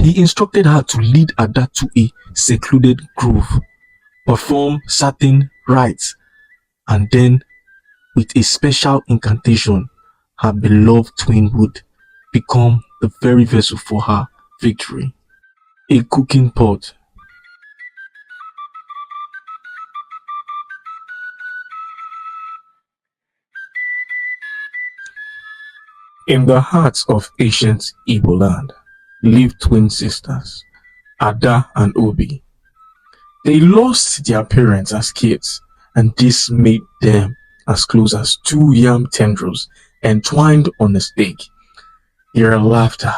He instructed her to lead Ada to a secluded grove, perform certain rites, and then, with a special incantation, her beloved twin would become the very vessel for her victory. A cooking pot. In the heart of ancient Igbo land lived twin sisters, Ada and Obi. They lost their parents as kids, and this made them as close as two yam tendrils entwined on a stake. Their laughter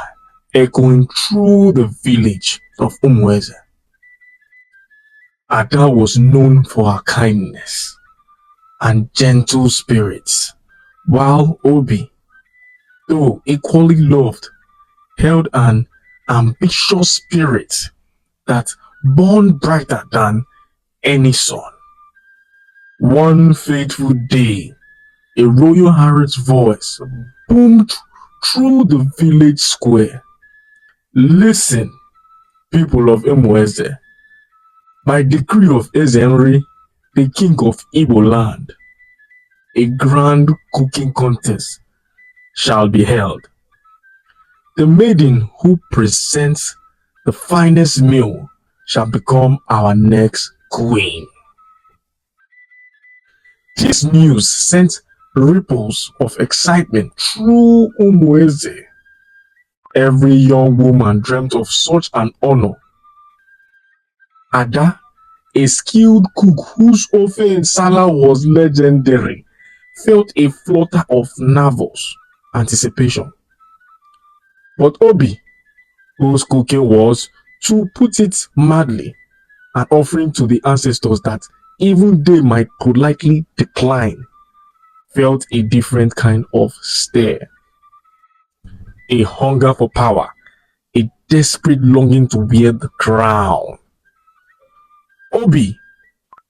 echoing through the village of Umueze. Ada was known for her kindness and gentle spirits, while Obi, though equally loved, held an ambitious spirit that burned brighter than any sun. One fateful day, a royal harlot's voice boomed through the village square. Listen, people of Umueze, by decree of Ezenri, the king of Igbo land, a grand cooking contest shall be held. The maiden who presents the finest meal shall become our next queen. This news sent ripples of excitement through Umueze. Every young woman dreamt of such an honor. Ada, a skilled cook whose ofe nsala was legendary, felt a flutter of nervous anticipation. But Obi, whose cooking was, to put it mildly, an offering to the ancestors that even they might politely decline, felt a different kind of stare. A hunger for power, a desperate longing to wear the crown. Obi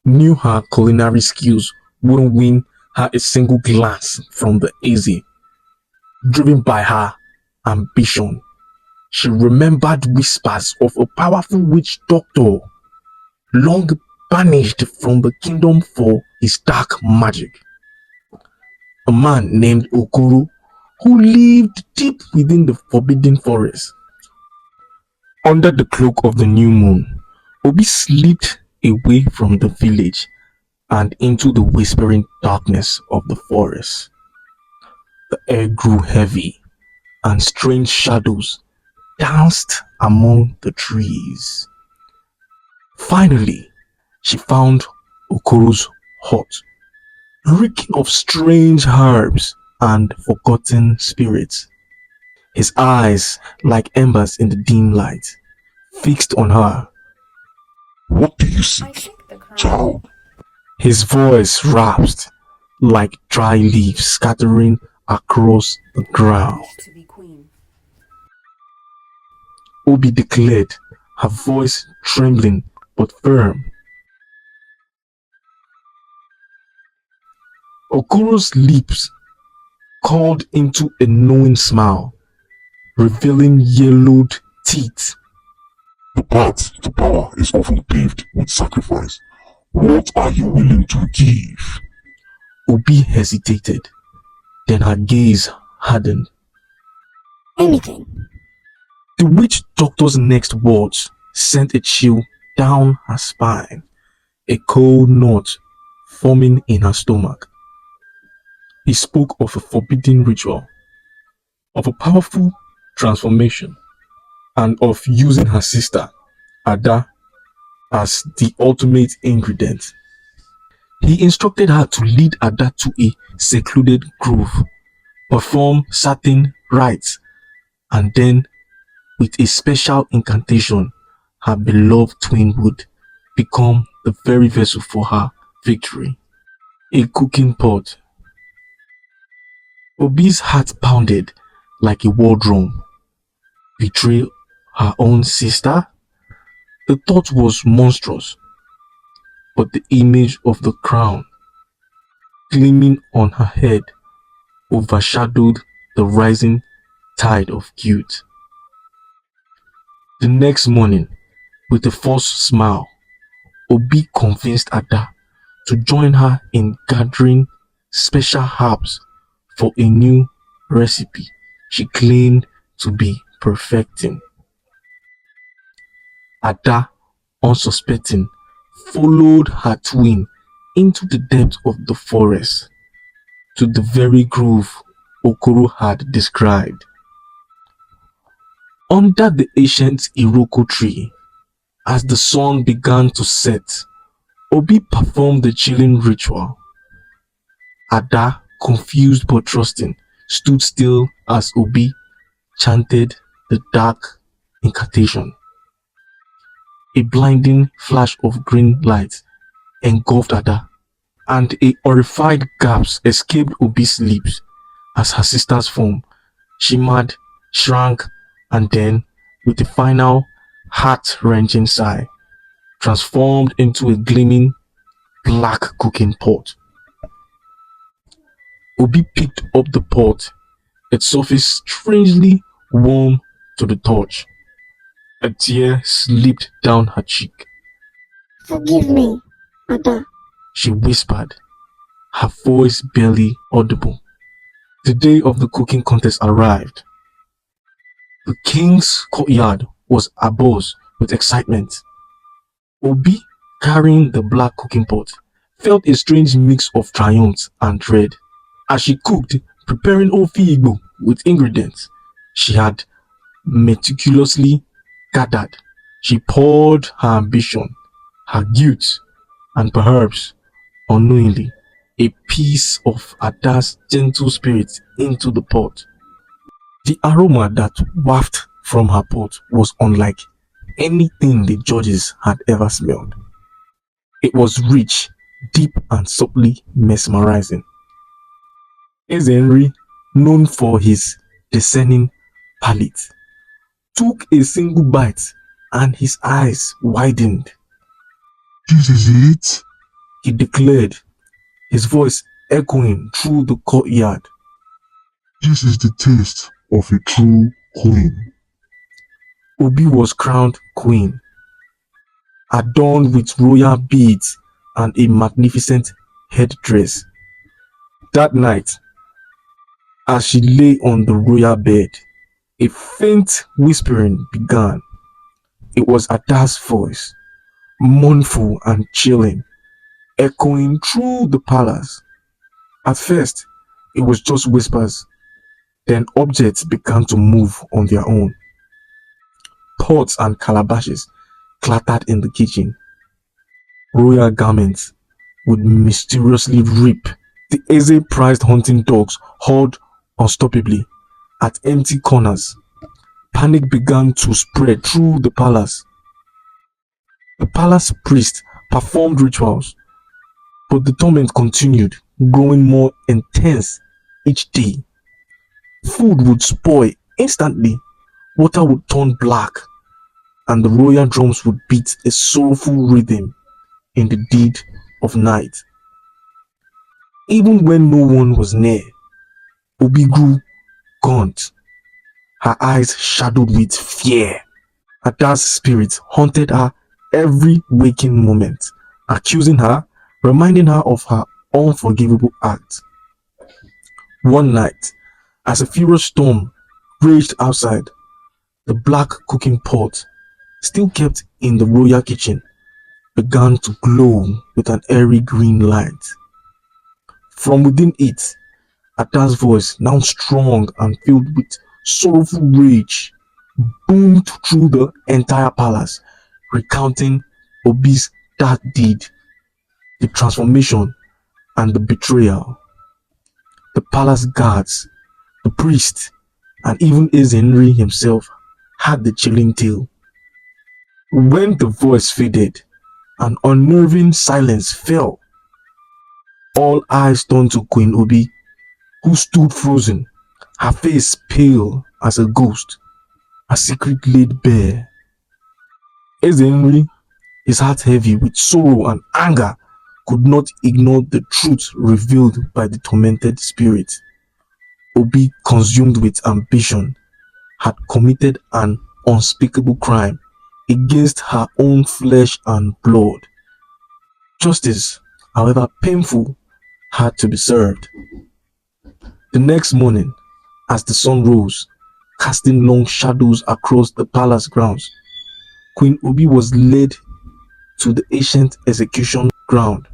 knew her culinary skills wouldn't win her a single glance from the easy. Driven by her ambition, she remembered whispers of a powerful witch doctor, long banished from the kingdom for his dark magic. A man named Okoro, who lived deep within the forbidden forest. Under the cloak of the new moon, Obi slipped away from the village and into the whispering darkness of the forest. The air grew heavy, and strange shadows danced among the trees. Finally, she found Okoro's hut, reeking of strange herbs and forgotten spirits. His eyes, like embers in the dim light, fixed on her. What do you seek, child? His voice rasped like dry leaves scattering across the ground. Obi declared, her voice trembling but firm. Okoro's lips curled into a knowing smile, revealing yellowed teeth. The path to power is often paved with sacrifice. What are you willing to give? Obi hesitated, then her gaze hardened. Anything. The witch doctor's next words sent a chill down her spine, a cold knot forming in her stomach. He spoke of a forbidden ritual, of a powerful transformation, and of using her sister, Ada, as the ultimate ingredient. He instructed her to lead Ada to a secluded grove, perform certain rites, and then, with a special incantation, her beloved twin would become the very vessel for her victory. A cooking pot. Obi's heart pounded like a war drum. Betray her own sister? The thought was monstrous, but the image of the crown gleaming on her head overshadowed the rising tide of guilt. The next morning, with a forced smile, Obi convinced Ada to join her in gathering special herbs for a new recipe she claimed to be perfecting. Ada, unsuspecting, followed her twin into the depth of the forest to the very grove Okoro had described. Under the ancient Iroko tree, as the sun began to set, Obi performed the chilling ritual. Ada, confused but trusting, stood still as Obi chanted the dark incantation. A blinding flash of green light engulfed Ada, and a horrified gasp escaped Obi's lips as her sister's form shimmered, shrank, and then, with a final heart-wrenching sigh, transformed into a gleaming black cooking pot. Obi picked up the pot, its surface strangely warm to the touch. A tear slipped down her cheek. Forgive me, Ada. She whispered, her voice barely audible. The day of the cooking contest arrived. The king's courtyard was abuzz with excitement. Obi, carrying the black cooking pot, felt a strange mix of triumph and dread. As she cooked, preparing ofi igbo with ingredients she had meticulously gathered, she poured her ambition, her guilt, and perhaps, unknowingly, a piece of Ada's gentle spirit into the pot. The aroma that wafted from her pot was unlike anything the judges had ever smelled. It was rich, deep, and subtly mesmerizing. Henry, known for his discerning palate, took a single bite and his eyes widened. This is it? He declared, his voice echoing through the courtyard. This is the taste of a true queen. Obi was crowned queen, adorned with royal beads and a magnificent headdress. That night, as she lay on the royal bed, a faint whispering began. It was Ada's voice, mournful and chilling, echoing through the palace. At first, it was just whispers, then objects began to move on their own. Pots and calabashes clattered in the kitchen. Royal garments would mysteriously rip. The Eze prized hunting dogs howled unstoppably at empty corners. Panic began to spread through the palace. The palace priest performed rituals, but the torment continued, growing more intense each day. Food would spoil instantly, water would turn black, and the royal drums would beat a sorrowful rhythm in the dead of night. Even when no one was near, Obi grew gaunt, her eyes shadowed with fear. Ada's spirit haunted her every waking moment, accusing her, reminding her of her unforgivable act. One night, as a furious storm raged outside, the black cooking pot, still kept in the royal kitchen, began to glow with an airy green light. From within it, Ada's voice, now strong and filled with sorrowful rage, boomed through the entire palace, recounting Obi's dark deed, the transformation, and the betrayal. The palace guards, the priest, and even Henry himself had the chilling tale. When the voice faded, an unnerving silence fell. All eyes turned to Queen Obi, who stood frozen, her face pale as a ghost, her secret laid bare. Henry, his heart heavy with sorrow and anger, could not ignore the truth revealed by the tormented spirit. Obi, consumed with ambition, had committed an unspeakable crime against her own flesh and blood. Justice, however painful, had to be served. The next morning, as the sun rose, casting long shadows across the palace grounds, Queen Obi was led to the ancient execution ground.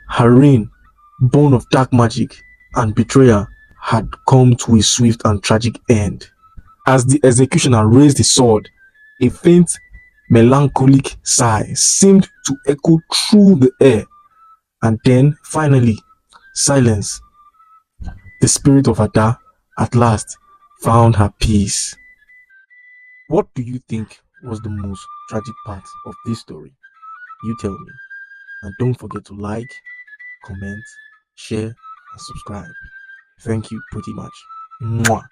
Her reign, born of dark magic and betrayal, had come to a swift and tragic end. As the executioner raised his sword, a faint, melancholic sigh seemed to echo through the air, and then, finally, silence. The spirit of Ada at last found her peace. What do you think was the most tragic part of this story? You tell me. And don't forget to like, comment, share, and subscribe. Thank you pretty much. Mwah.